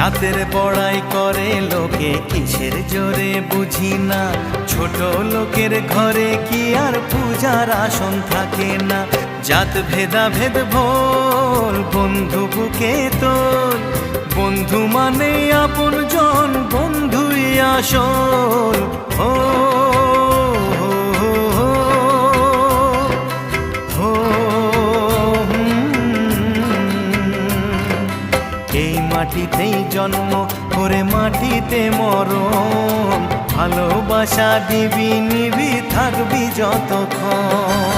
জাতের বড়াই করে লোকে কিসের জোরে বুঝি না, ছোট লোকের ঘরে কি আর পূজার আসন থাকে না। জাত ভেদাভেদ ভোল বন্ধু বুকে তোল, বন্ধু মানে আপন জন, বন্ধুই আসল। ও এই মাটিতেই জন্ম করে মাটিতে মরণ, ভালোবাসা দিবি নিবি থাকবি যতক্ষণ।